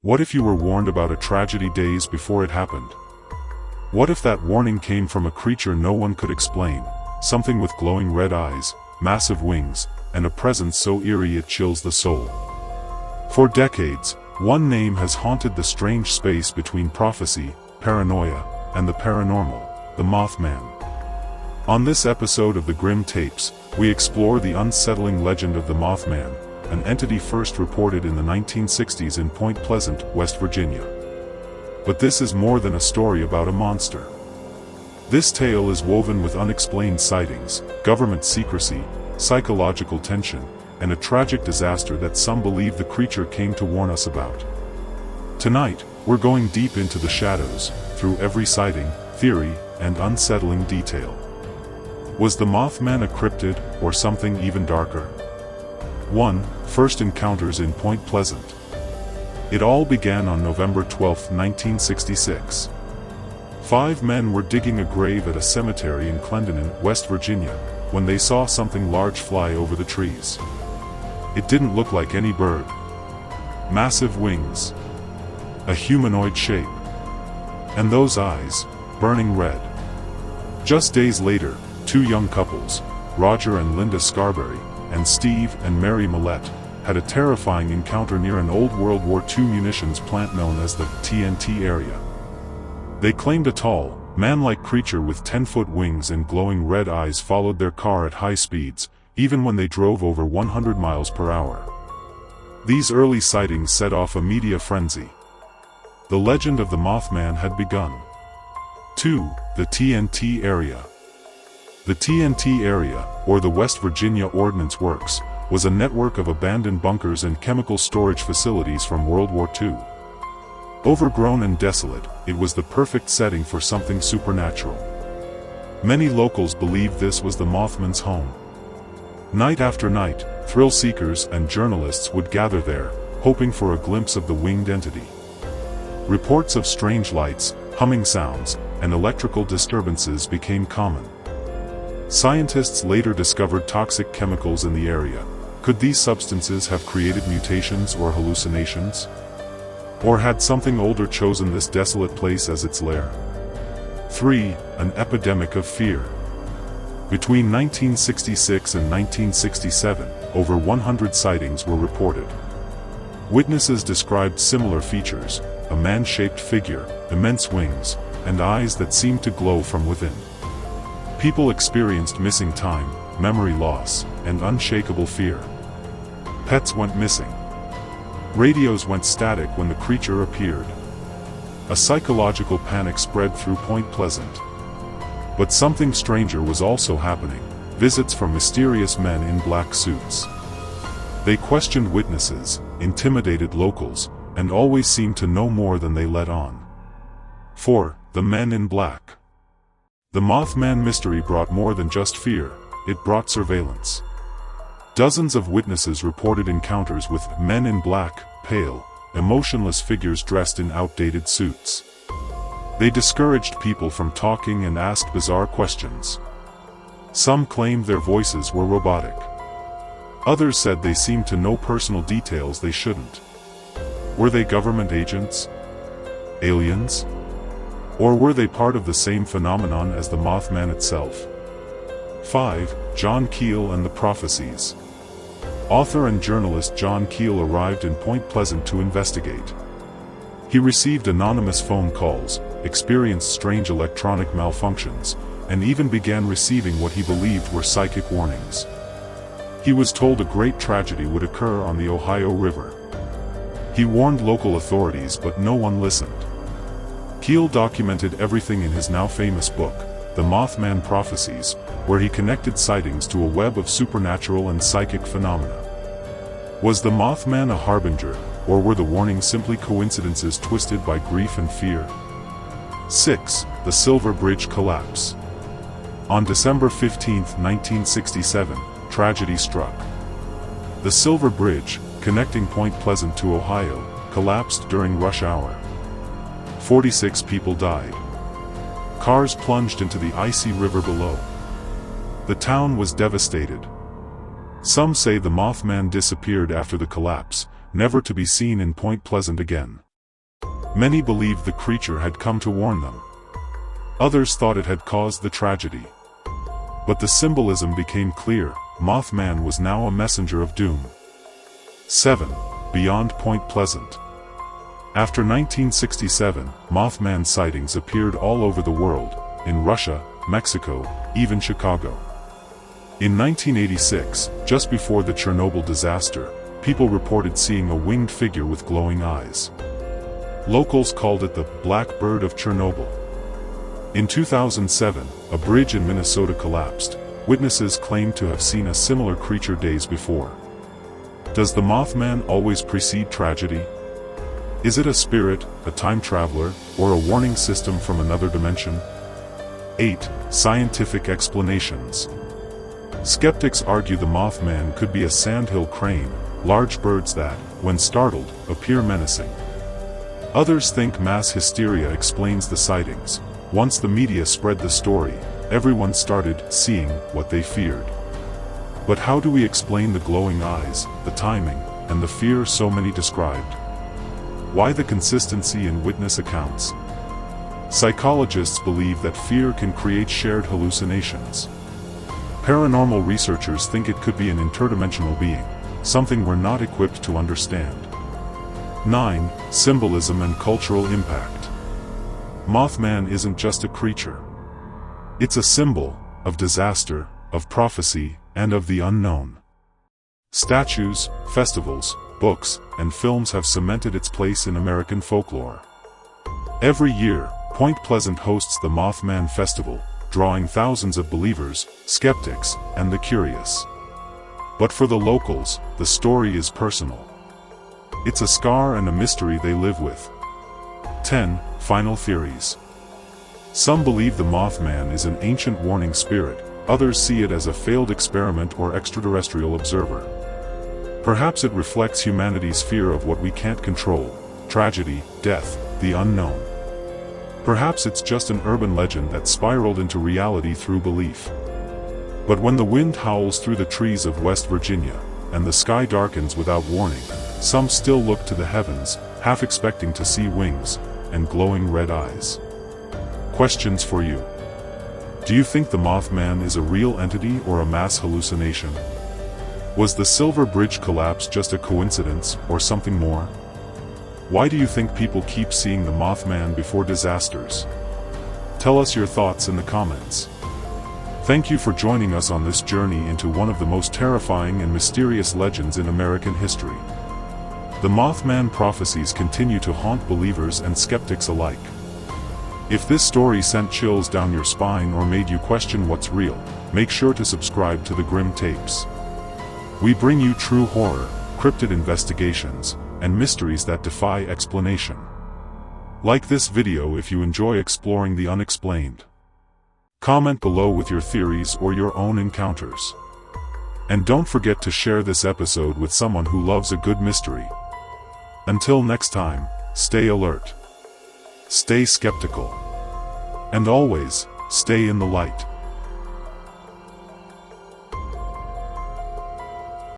What if you were warned about a tragedy days before it happened? What if that warning came from a creature no one could explain, something with glowing red eyes, massive wings, and a presence so eerie it chills the soul? For decades, one name has haunted the strange space between prophecy, paranoia, and the paranormal: the Mothman. On this episode of the Grim Tapes, we explore the unsettling legend of the Mothman, an entity first reported in the 1960s in Point Pleasant, West Virginia. But this is more than a story about a monster. This tale is woven with unexplained sightings, government secrecy, psychological tension, and a tragic disaster that some believe the creature came to warn us about. Tonight, we're going deep into the shadows, through every sighting, theory, and unsettling detail. Was the Mothman a cryptid, or something even darker? 1. First encounters in Point Pleasant. It all began on November 12, 1966. 5 men were digging a grave at a cemetery in Clendenin, West Virginia, when they saw something large fly over the trees. It didn't look like any bird. Massive wings. A humanoid shape. And those eyes, burning red. Just days later, 2 young couples, Roger and Linda Scarberry, and Steve and Mary Millette, had a terrifying encounter near an old World War II munitions plant known as the TNT area. They claimed a tall, man-like creature with 10-foot wings and glowing red eyes followed their car at high speeds, even when they drove over 100 miles per hour. These early sightings set off a media frenzy. The legend of the Mothman had begun. 2. The TNT area. The TNT area, or the West Virginia Ordnance Works, was a network of abandoned bunkers and chemical storage facilities from World War II. Overgrown and desolate, it was the perfect setting for something supernatural. Many locals believed this was the Mothman's home. Night after night, thrill seekers and journalists would gather there, hoping for a glimpse of the winged entity. Reports of strange lights, humming sounds, and electrical disturbances became common. Scientists later discovered toxic chemicals in the area. Could these substances have created mutations or hallucinations? Or had something older chosen this desolate place as its lair? 3. An epidemic of fear. Between 1966 and 1967, over 100 sightings were reported. Witnesses described similar features: a man-shaped figure, immense wings, and eyes that seemed to glow from within. People experienced missing time, memory loss, and unshakable fear. Pets went missing. Radios went static when the creature appeared. A psychological panic spread through Point Pleasant. But something stranger was also happening: visits from mysterious men in black suits. They questioned witnesses, intimidated locals, and always seemed to know more than they let on. 4. The men in black. The Mothman mystery brought more than just fear, it brought surveillance. Dozens of witnesses reported encounters with men in black, pale, emotionless figures dressed in outdated suits. They discouraged people from talking and asked bizarre questions. Some claimed their voices were robotic. Others said they seemed to know personal details they shouldn't. Were they government agents? Aliens? Or were they part of the same phenomenon as the Mothman itself? 5. John Keel and the Prophecies. Author and journalist John Keel arrived in Point Pleasant to investigate. He received anonymous phone calls, experienced strange electronic malfunctions, and even began receiving what he believed were psychic warnings. He was told a great tragedy would occur on the Ohio River. He warned local authorities, but no one listened. Keel documented everything in his now famous book, The Mothman Prophecies, where he connected sightings to a web of supernatural and psychic phenomena. Was the Mothman a harbinger, or were the warnings simply coincidences twisted by grief and fear? 6. The Silver Bridge Collapse. On December 15, 1967, tragedy struck. The Silver Bridge, connecting Point Pleasant to Ohio, collapsed during rush hour. 46 people died. Cars plunged into the icy river below. The town was devastated. Some say the Mothman disappeared after the collapse, never to be seen in Point Pleasant again. Many believed the creature had come to warn them. Others thought it had caused the tragedy. But the symbolism became clear: Mothman was now a messenger of doom. 7. Beyond Point Pleasant. After 1967, Mothman sightings appeared all over the world, in Russia, Mexico, even Chicago. In 1986, just before the Chernobyl disaster, people reported seeing a winged figure with glowing eyes. Locals called it the Black Bird of Chernobyl. In 2007, a bridge in Minnesota collapsed. Witnesses claimed to have seen a similar creature days before. Does the Mothman always precede tragedy? Is it a spirit, a time traveler, or a warning system from another dimension? 8. Scientific explanations. Skeptics argue the Mothman could be a sandhill crane, large birds that, when startled, appear menacing. Others think mass hysteria explains the sightings. Once the media spread the story, everyone started seeing what they feared. But how do we explain the glowing eyes, the timing, and the fear so many described? Why the consistency in witness accounts? Psychologists believe that fear can create shared hallucinations. Paranormal researchers think it could be an interdimensional being, something we're not equipped to understand. 9. Symbolism and cultural impact. Mothman isn't just a creature. It's a symbol of disaster, of prophecy, and of the unknown. Statues, festivals, books, and films have cemented its place in American folklore. Every year, Point Pleasant hosts the Mothman Festival, drawing thousands of believers, skeptics, and the curious. But for the locals, the story is personal. It's a scar and a mystery they live with. 10. Final theories. Some believe the Mothman is an ancient warning spirit, others see it as a failed experiment or extraterrestrial observer. Perhaps it reflects humanity's fear of what we can't control: tragedy, death, the unknown. Perhaps it's just an urban legend that spiraled into reality through belief. But when the wind howls through the trees of West Virginia, and the sky darkens without warning, some still look to the heavens, half expecting to see wings and glowing red eyes. Questions for you. Do you think the Mothman is a real entity or a mass hallucination? Was the Silver Bridge collapse just a coincidence, or something more? Why do you think people keep seeing the Mothman before disasters? Tell us your thoughts in the comments. Thank you for joining us on this journey into one of the most terrifying and mysterious legends in American history. The Mothman Prophecies continue to haunt believers and skeptics alike. If this story sent chills down your spine or made you question what's real, make sure to subscribe to the Grim Tapes. We bring you true horror, cryptid investigations, and mysteries that defy explanation. Like this video if you enjoy exploring the unexplained. Comment below with your theories or your own encounters. And don't forget to share this episode with someone who loves a good mystery. Until next time, stay alert, stay skeptical, and always, stay in the light.